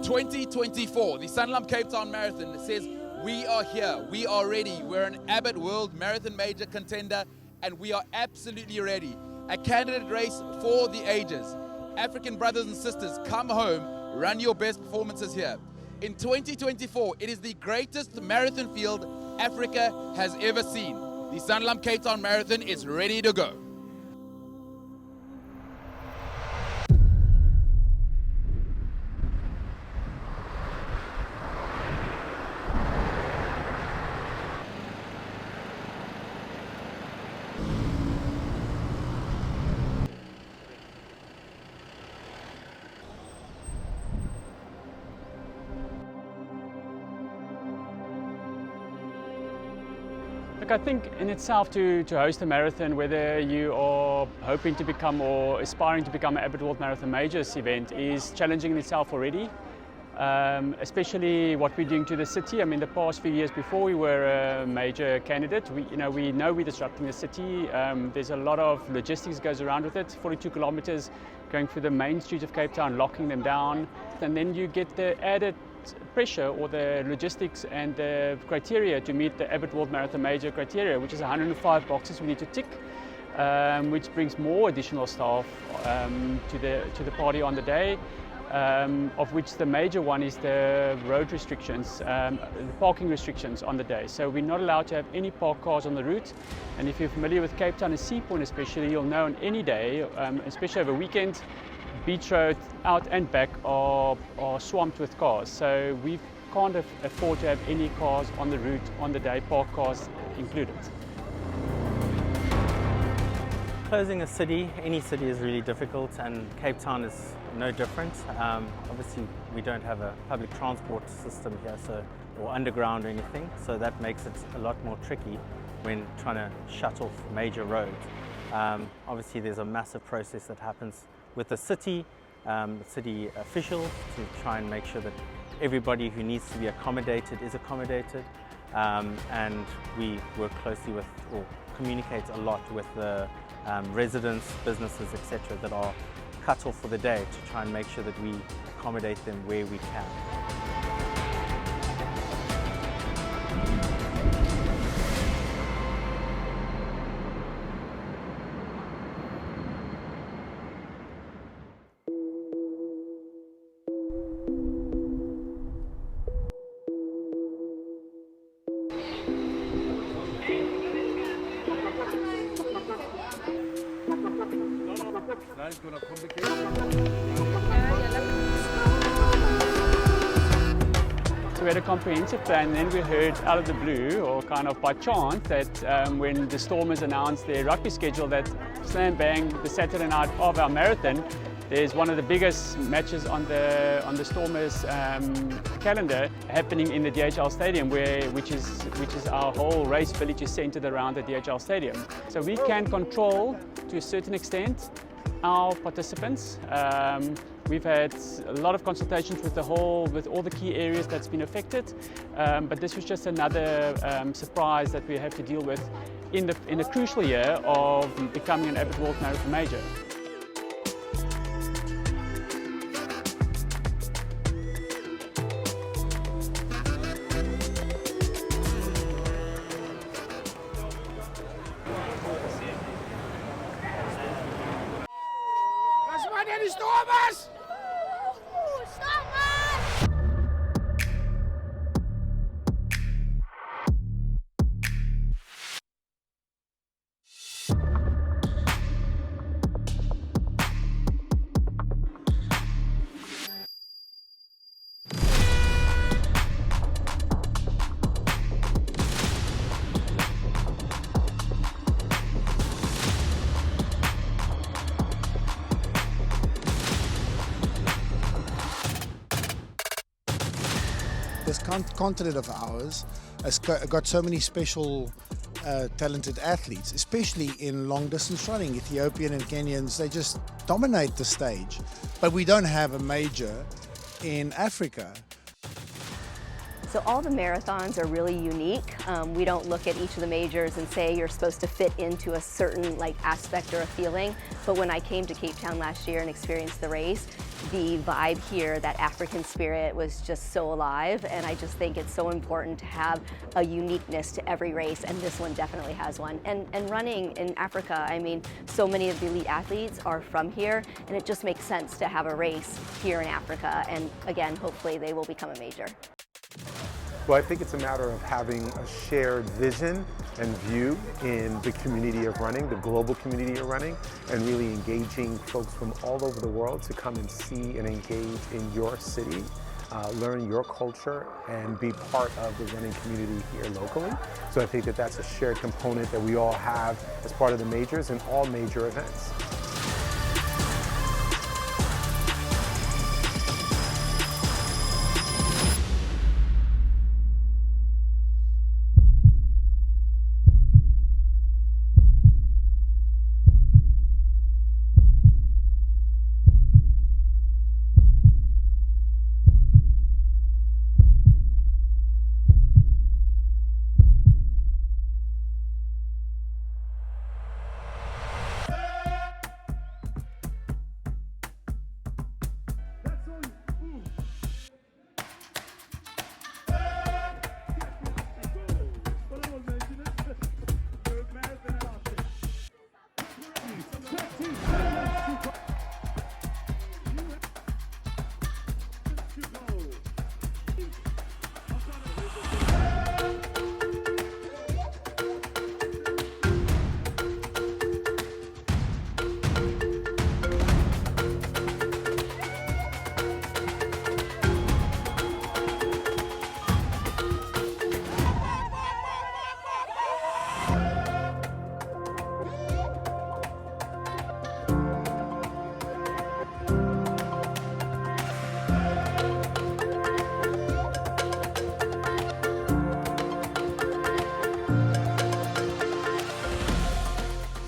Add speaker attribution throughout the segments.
Speaker 1: 2024, the Sanlam Cape Town Marathon says we are here, we are ready, we're an Abbott World Marathon Major contender and we are absolutely ready. A candidate race for the ages. African brothers and sisters, come home, run your best performances here. In 2024, it is the greatest marathon field Africa has ever seen. The Sanlam Cape Town Marathon is ready to go.
Speaker 2: Look, I think in itself to host a marathon, whether you are hoping to become or aspiring to become an Abbott World Marathon Majors event, is challenging in itself already. Especially what we're doing to the city. I mean, the past few years before we were a major candidate, we know we're disrupting the city. There's a lot of logistics goes around with it. 42 kilometers going through the main streets of Cape Town, locking them down, and then you get the added pressure or the logistics and the criteria to meet the Abbott World Marathon Major criteria, which is 105 boxes we need to tick, which brings more additional staff to the party on the day. Of which the major one is the road restrictions, the parking restrictions on the day. So we're not allowed to have any parked cars on the route. And if you're familiar with Cape Town and Sea Point especially, you'll know on any day, especially over weekend, beach road out and back are swamped with cars. So we can't afford to have any cars on the route on the day, parked cars included.
Speaker 3: Closing a city, any city, is really difficult, and Cape Town is no different. Obviously, we don't have a public transport system here, or underground or anything, so that makes it a lot more tricky when trying to shut off major roads. Obviously, there's a massive process that happens with the city officials to try and make sure that everybody who needs to be accommodated is accommodated, and we work closely with, or communicate a lot with the residents, businesses, etc. that are cut off for the day to try and make sure that we accommodate them where we can.
Speaker 2: So we had a comprehensive plan, and then we heard out of the blue, or kind of by chance, that when the Stormers announced their rugby schedule, that slam bang, the Saturday night of our marathon, there's one of the biggest matches on the Stormers calendar happening in the DHL Stadium, which is our whole race village is centered around the DHL Stadium. So we can control to a certain extent our participants. We've had a lot of consultations with all the key areas that's been affected, but this was just another surprise that we have to deal with in the crucial year of becoming an Abbott World Marathon Major.
Speaker 4: Die Stormers!
Speaker 5: This continent of ours has got so many special talented athletes, especially in long distance running. Ethiopian and Kenyans, they just dominate the stage. But we don't have a major in Africa.
Speaker 6: So all the marathons are really unique. We don't look at each of the majors and say you're supposed to fit into a certain aspect or a feeling. But when I came to Cape Town last year and experienced the race, the vibe here, that African spirit, was just so alive, and I just think it's so important to have a uniqueness to every race, and this one definitely has one. And running in Africa, I mean, so many of the elite athletes are from here, and it just makes sense to have a race here in Africa, and again, hopefully they will become a major.
Speaker 7: Well, I think it's a matter of having a shared vision and view in the community of running, the global community of running, and really engaging folks from all over the world to come and see and engage in your city, learn your culture, and be part of the running community here locally. So I think that that's a shared component that we all have as part of the majors and all major events.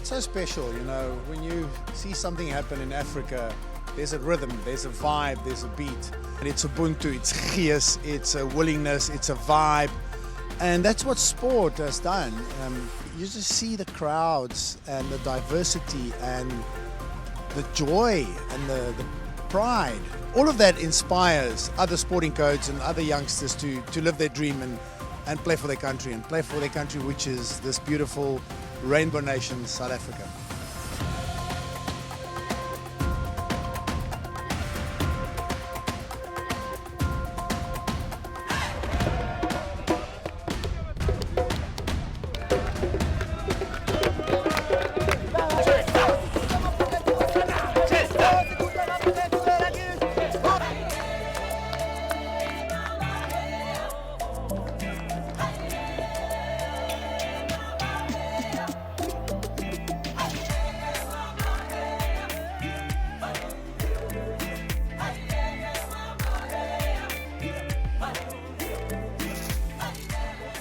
Speaker 5: So special, you know, when you see something happen in Africa, there's a rhythm, there's a vibe, there's a beat. And it's Ubuntu, it's gees, it's a willingness, it's a vibe. And that's what sport has done. You just see the crowds and the diversity and the joy and the pride. All of that inspires other sporting codes and other youngsters to live their dream and play for their country, which is this beautiful Rainbow Nation, South Africa.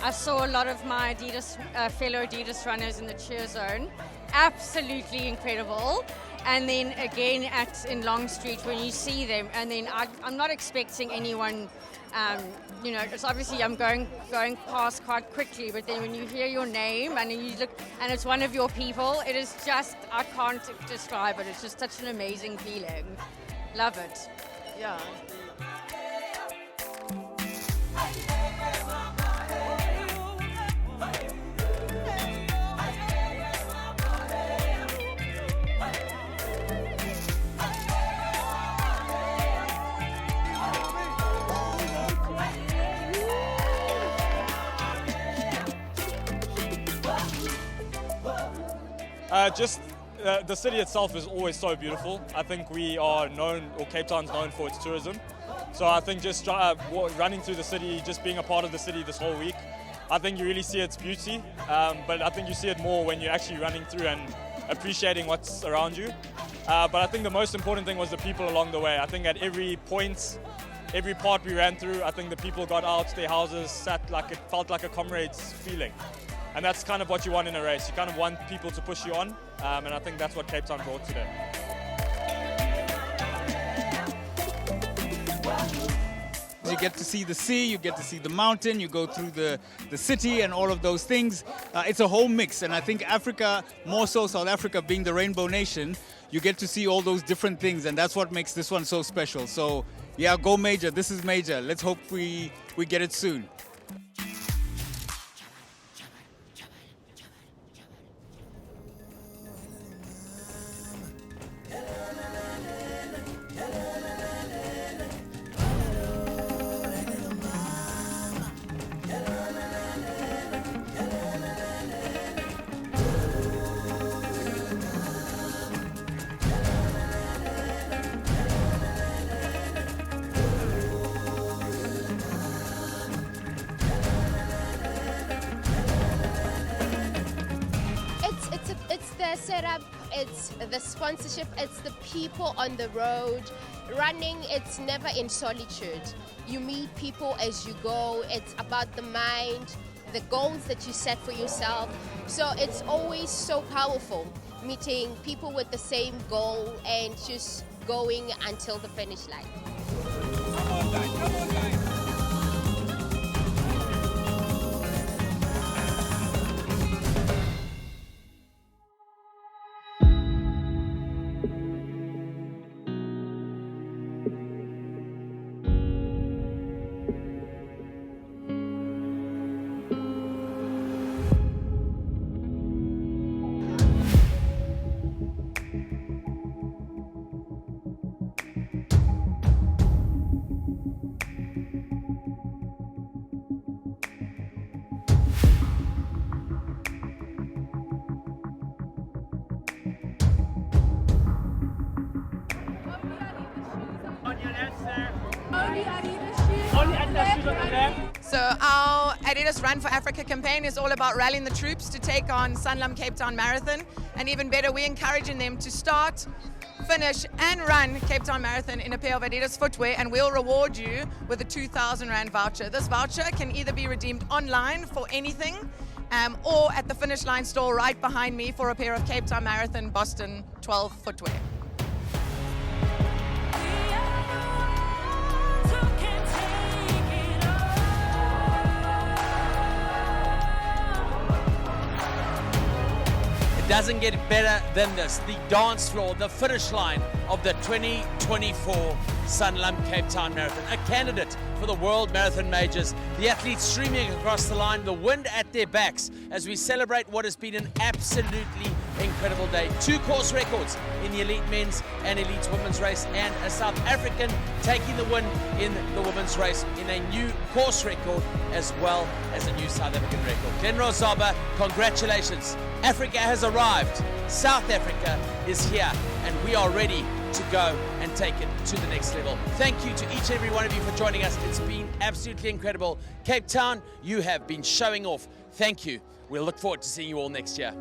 Speaker 8: I saw a lot of my fellow Adidas runners in the cheer zone. Absolutely incredible. And then again in Long Street when you see them, and then I'm not expecting anyone, it's obviously I'm going past quite quickly, but then when you hear your name and you look and it's one of your people, it is just, I can't describe it. It's just such an amazing feeling. Love it. Yeah.
Speaker 9: The city itself is always so beautiful. I think we are known, or Cape Town's known for its tourism. So I think just running through the city, just being a part of the city this whole week, I think you really see its beauty. But I think you see it more when you're actually running through and appreciating what's around you. But I think the most important thing was the people along the way. I think at every point, every part we ran through, I think the people got out their houses, sat like it felt like a comrade's feeling. And that's kind of what you want in a race. You kind of want people to push you on, and I think that's what Cape Town brought today.
Speaker 10: You get to see the sea, you get to see the mountain, you go through the city and all of those things. It's a whole mix, and I think Africa, more so South Africa being the rainbow nation, you get to see all those different things, and that's what makes this one so special. So yeah, go major. This is major. Let's hope we get it soon.
Speaker 11: It's the setup, it's the sponsorship, it's the people on the road. Running, it's never in solitude. You meet people as you go. It's about the mind, the goals that you set for yourself. So it's always so powerful meeting people with the same goal and just going until the finish line.
Speaker 4: Come on, guys, come on, guys.
Speaker 12: So our Adidas Run for Africa campaign is all about rallying the troops to take on Sanlam Cape Town Marathon, and even better, we're encouraging them to start, finish and run Cape Town Marathon in a pair of Adidas footwear, and we'll reward you with a 2,000 Rand voucher. This voucher can either be redeemed online for anything or at the finish line store right behind me for a pair of Cape Town Marathon Boston 12 footwear.
Speaker 13: Doesn't get better than this. The dance floor, the finish line of the 2024 Sanlam Cape Town Marathon. A candidate for the World Marathon Majors. The athletes streaming across the line, the wind at their backs as we celebrate what has been an absolutely incredible day. 2 course records in the elite men's and elite women's race, and a South African taking the win in the women's race in a new course record as well as a new South African record. Glenrose Zaba, congratulations. Africa has arrived. South Africa is here, and we are ready to go and take it to the next level. Thank you to each and every one of you for joining us. It's been absolutely incredible. Cape Town, you have been showing off. Thank you. We'll look forward to seeing you all next year.